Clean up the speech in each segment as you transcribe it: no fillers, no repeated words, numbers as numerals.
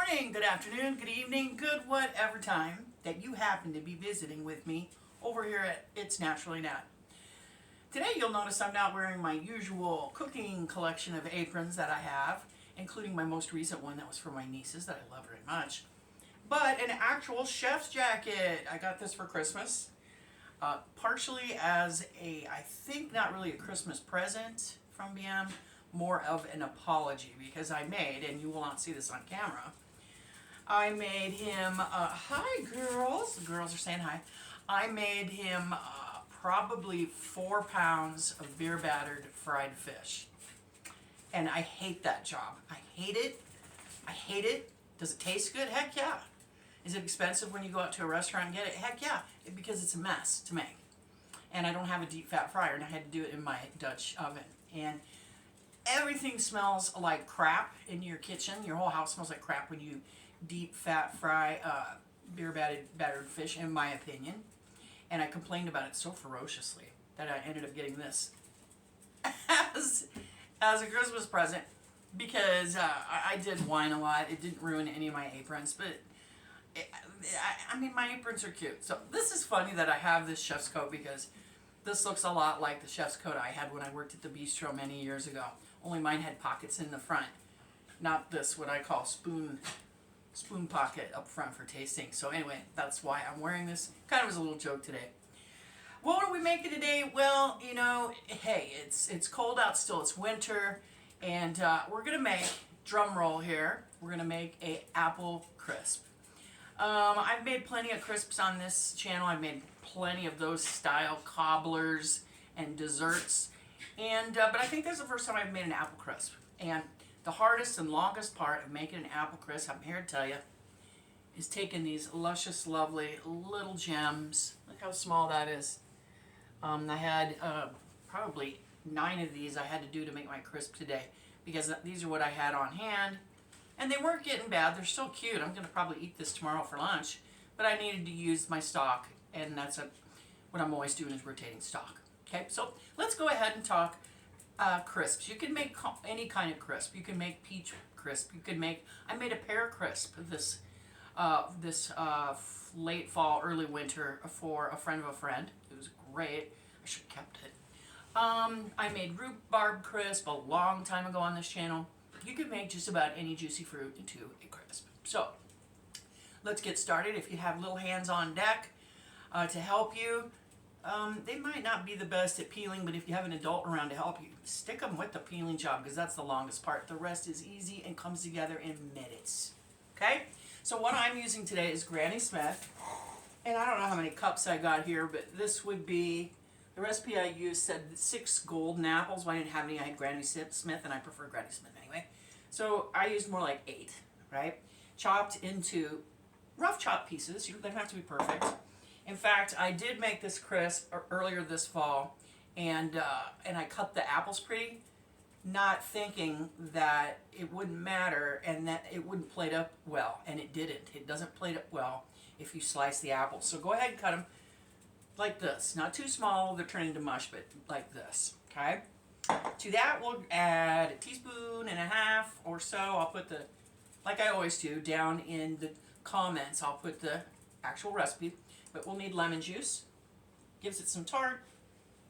morning, good afternoon, good evening, good whatever time that you happen to be visiting with me over here at It's Naturally Nat. Today you'll notice I'm not wearing my usual cooking collection of aprons that I have, including my most recent one that was for my nieces that I love very much, but an actual chef's jacket. I got this for Christmas, partially as I think not really a Christmas present from BM, more of an apology, because I made, and you will not see this on camera, I made him, hi girls, the girls are saying hi, I made him probably 4 pounds of beer battered fried fish. And I hate that job. I hate it. I hate it. Does it taste good? Heck yeah. Is it expensive when you go out to a restaurant and get it? Heck yeah, because it's a mess to make. And I don't have a deep fat fryer, and I had to do it in my Dutch oven. And everything smells like crap in your kitchen. Your whole house smells like crap when you deep fat fry beer battered fish, in my opinion. And I complained about it so ferociously that I ended up getting this as a Christmas present, because I did whine a lot. It didn't ruin any of my aprons, but I mean, my aprons are cute. So this is funny that I have this chef's coat, because this looks a lot like the chef's coat I had when I worked at the bistro many years ago. Only mine had pockets in the front, not this, what I call spoon pocket up front for tasting. So anyway, that's why I'm wearing this. Kind of as a little joke today. What are we making today? Well, you know, hey, it's cold out still. It's winter, and we're gonna make, drum roll here, we're gonna make a apple crisp. I've made plenty of crisps on this channel. I've made plenty of those style cobblers and desserts, and but I think this is the first time I've made an apple crisp. And the hardest and longest part of making an apple crisp, I'm here to tell you, is taking these luscious, lovely little gems. Look how small that is. I had probably 9 of these I had to do to make my crisp today, because these are what I had on hand. And they weren't getting bad. They're still cute. I'm going to probably eat this tomorrow for lunch. But I needed to use my stock, and that's what I'm always doing, is rotating stock. Okay, so let's go ahead and talk crisps. You can make any kind of crisp. You can make peach crisp. You can make, I made a pear crisp this late fall, early winter for a friend of a friend. It was great. I should have kept it. I made rhubarb crisp a long time ago on this channel. You can make just about any juicy fruit into a crisp. So let's get started. If you have little hands on deck to help you, they might not be the best at peeling, but if you have an adult around to help you, stick them with the peeling job, because that's the longest part. The rest is easy and comes together in minutes. Okay? So what I'm using today is Granny Smith, and I don't know how many cups I got here, but this would be, the recipe I used said 6 golden apples. Well, I didn't have any. I had Granny Smith, and I prefer Granny Smith anyway. So I used more like 8, right? Chopped into rough chopped pieces. They don't have to be perfect. In fact, I did make this crisp earlier this fall, and I cut the apples pretty, not thinking that it wouldn't matter and that it wouldn't plate up well, and it didn't. It doesn't plate up well if you slice the apples. So go ahead and cut them like this. Not too small, they're turning to mush, but like this, okay? To that, we'll add 1.5 teaspoons or so. I'll put the, like I always do, down in the comments, I'll put the actual recipe. But we'll need lemon juice. Gives it some tart.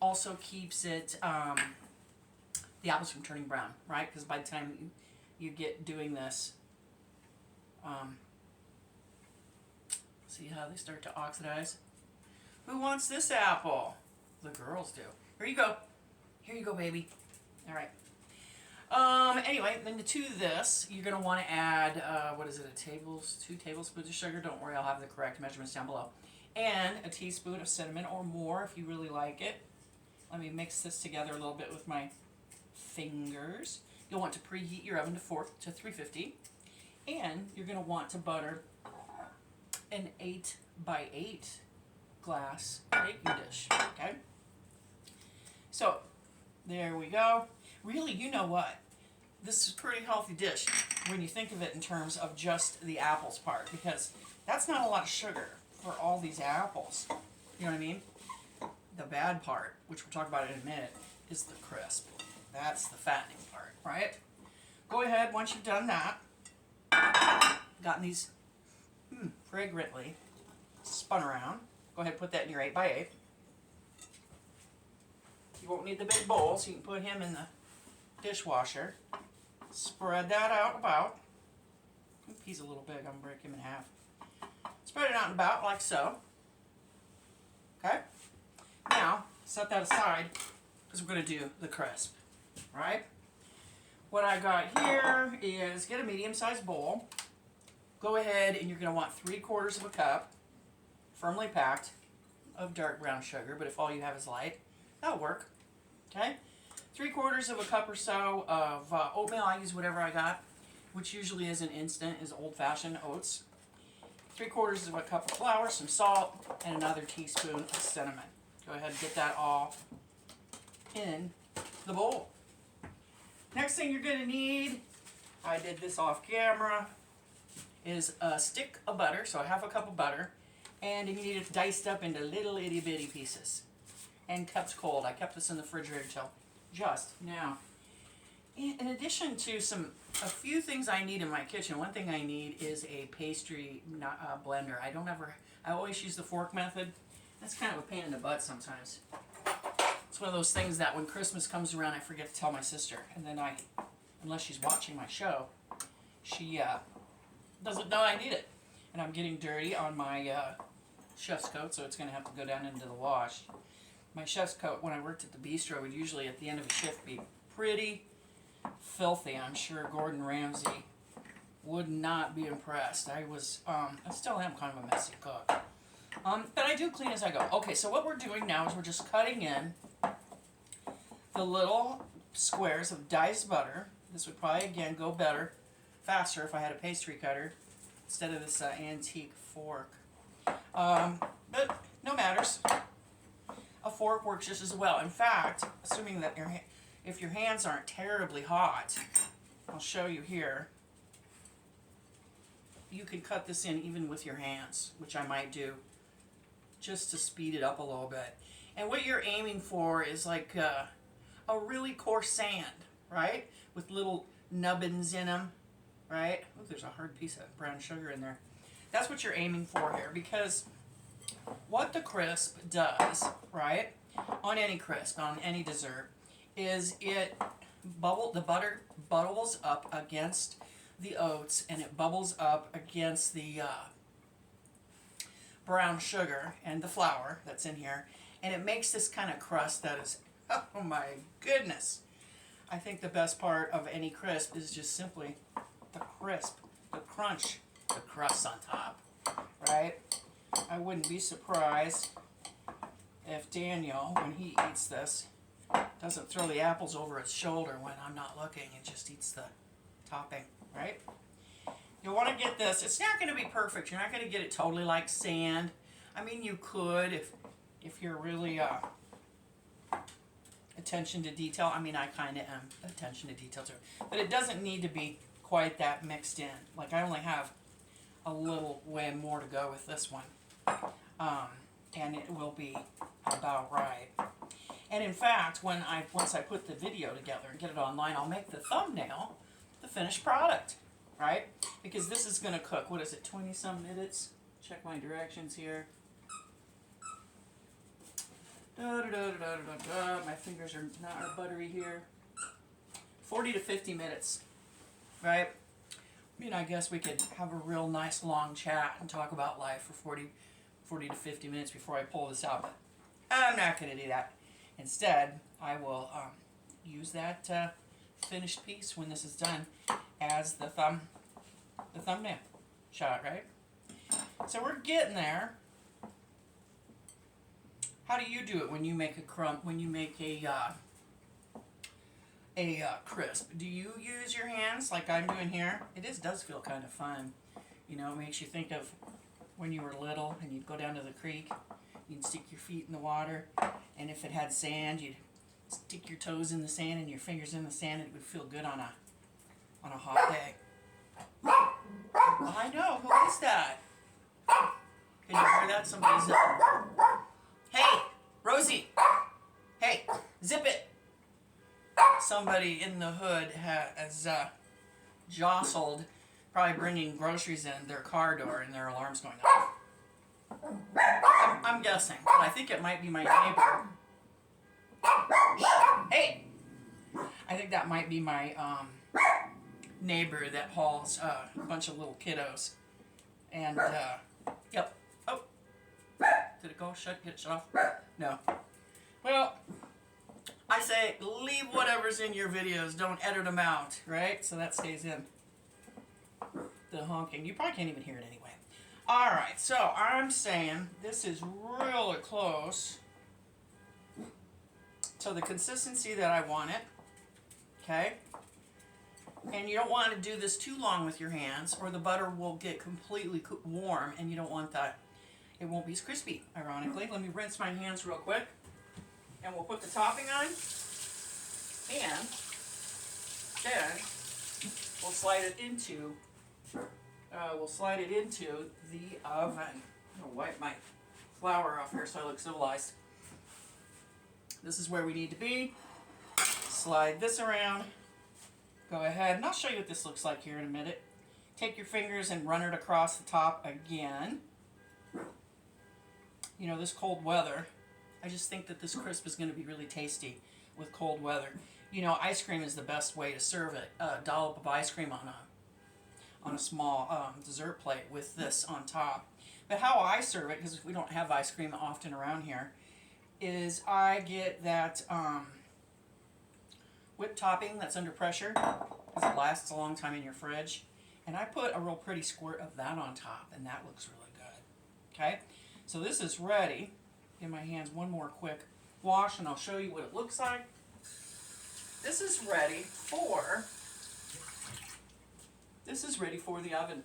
Also keeps it, the apples from turning brown, right? Because by the time you get doing this, see how they start to oxidize? Who wants this apple? The girls do. Here you go. Here you go, baby. All right. Anyway, then to this, you're going to want to add, what is it, 2 tablespoons of sugar. Don't worry, I'll have the correct measurements down below. And a teaspoon of cinnamon or more if you really like it. Let me mix this together a little bit with my fingers. You'll want to preheat your oven to 350. And you're going to want to butter an 8 by 8 glass baking dish. Okay? So, there we go. Really, you know what? This is a pretty healthy dish when you think of it in terms of just the apples part, because that's not a lot of sugar for all these apples. You know what I mean? The bad part, which we'll talk about in a minute, is the crisp. That's the fattening part, right? Go ahead, once you've done that, gotten these fragrantly spun around. Go ahead and put that in your 8x8. You won't need the big bowl, so you can put him in the dishwasher. Spread that out about. Oop, he's a little big, I'm going to break him in half. Spread it out and about like so. Okay? Now, set that aside because we're going to do the crisp. Right? What I got here is get a medium-sized bowl. Go ahead and you're going to want 3/4 of a cup, firmly packed, of dark brown sugar, but if all you have is light, that'll work. Okay? 3/4 of a cup or so of oatmeal. I use whatever I got, which usually is an instant, is old-fashioned oats. 3/4 of a cup of flour, some salt, and another teaspoon of cinnamon. Go ahead and get that all in the bowl. Next thing you're going to need, I did this off camera, is a stick of butter, so 1/2 cup of butter, and you need it diced up into little itty bitty pieces and kept cold. I kept this in the refrigerator till just now. In addition to a few things I need in my kitchen, one thing I need is a pastry blender. I always use the fork method. That's kind of a pain in the butt sometimes. It's one of those things that when Christmas comes around, I forget to tell my sister, and then unless she's watching my show, she doesn't know I need it. And I'm getting dirty on my chef's coat, so it's going to have to go down into the wash. My chef's coat, when I worked at the bistro, would usually at the end of a shift be pretty filthy. I'm sure Gordon Ramsay would not be impressed. I still am kind of a messy cook. But I do clean as I go. Okay, so what we're doing now is we're just cutting in the little squares of diced butter. This would probably, again, go faster if I had a pastry cutter instead of this antique fork. But no matters. A fork works just as well. In fact, assuming that if your hands aren't terribly hot, I'll show you here, you can cut this in even with your hands, which I might do just to speed it up a little bit. And what you're aiming for is like a really coarse sand, right? With little nubbins in them, right? Oh, there's a hard piece of brown sugar in there. That's what you're aiming for here, because what the crisp does, right, on any crisp, on any dessert, is the butter bubbles up against the oats, and it bubbles up against the brown sugar and the flour that's in here, and it makes this kind of crust that is, oh my goodness. I think the best part of any crisp is just simply the crisp, the crunch, the crust on top, right? I wouldn't be surprised if Daniel, when he eats this, doesn't throw the apples over his shoulder when I'm not looking and just eats the topping, right? You'll want to get this. It's not going to be perfect. You're not going to get it totally like sand. I mean, you could if you're really attention to detail. I mean, I kind of am attention to detail too. But it doesn't need to be quite that mixed in. Like, I only have a little way more to go with this one. And it will be about right. And in fact, once I put the video together and get it online, I'll make the thumbnail the finished product, right? Because this is going to cook, what is it, 20-some minutes? Check my directions here. My fingers are not buttery here. 40 to 50 minutes, right? I mean, I guess we could have a real nice long chat and talk about life for 40 to 50 minutes before I pull this out, but I'm not going to do that. Instead, I will use that finished piece when this is done as the thumbnail shot, right? So we're getting there. How do you do it when you make a crisp? Do you use your hands like I'm doing here? It does feel kind of fun. You know, it makes you think of when you were little and you'd go down to the creek, you'd stick your feet in the water, and if it had sand, you'd stick your toes in the sand and your fingers in the sand, and it would feel good on a hot day. I know, who is that? Can you hear that? Somebody's hey, Rosie! Hey, zip it! Somebody in the hood has jostled probably bringing groceries in their car door and their alarm's going off. I'm guessing, but I think it might be my neighbor. Hey! I think that might be my neighbor that hauls a bunch of little kiddos. And, yep. Oh! Did it go? Get it shut off? No. Well, I say leave whatever's in your videos. Don't edit them out, right? So that stays in. The honking. You probably can't even hear it anyway. Alright, so I'm saying this is really close to the consistency that I want it. Okay? And you don't want to do this too long with your hands or the butter will get completely warm and you don't want that. It won't be as crispy, ironically. Let me rinse my hands real quick. And we'll put the topping on. And then we'll slide it into the oven. I'm going to wipe my flour off here so I look civilized. This is where we need to be. Slide this around. Go ahead, and I'll show you what this looks like here in a minute. Take your fingers and run it across the top again. You know, this cold weather, I just think that this crisp is going to be really tasty with cold weather. You know, ice cream is the best way to serve it. A dollop of ice cream on a small dessert plate with this on top. But how I serve it, because we don't have ice cream often around here, is I get that whipped topping that's under pressure, because it lasts a long time in your fridge. And I put a real pretty squirt of that on top, and that looks really good. Okay, so this is ready. Give my hands one more quick wash, and I'll show you what it looks like. This is ready for the oven.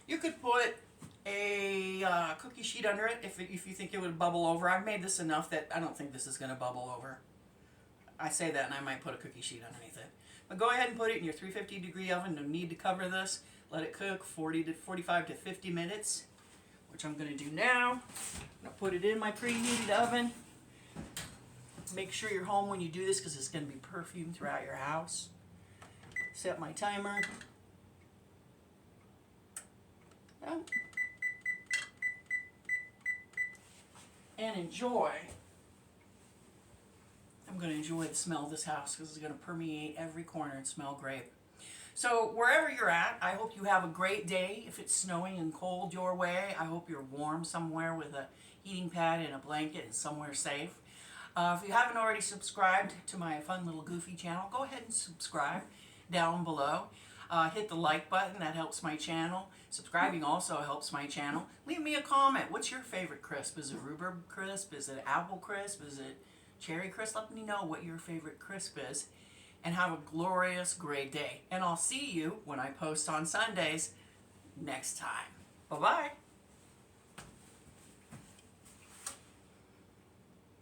You could put a cookie sheet under it if you think it would bubble over. I've made this enough that I don't think this is going to bubble over. I say that and I might put a cookie sheet underneath it. But go ahead and put it in your 350 degree oven. No need to cover this. Let it cook 45 to 50 minutes, which I'm going to do now. I'm going to put it in my preheated oven. Make sure you're home when you do this because it's going to be perfumed throughout your house. Set my timer. Oh. And enjoy. I'm going to enjoy the smell of this house because it's going to permeate every corner and smell great. So wherever you're at, I hope you have a great day. If it's snowing and cold your way, I hope you're warm somewhere with a heating pad and a blanket and somewhere safe. If you haven't already subscribed to my fun little goofy channel, go ahead and subscribe down below. Hit the like button, that helps my channel. Subscribing also helps my channel. Leave me a comment. What's your favorite crisp? Is it rhubarb crisp? Is it apple crisp? Is it cherry crisp? Let me know what your favorite crisp is. And have a glorious, great day. And I'll see you when I post on Sundays next time. Bye-bye.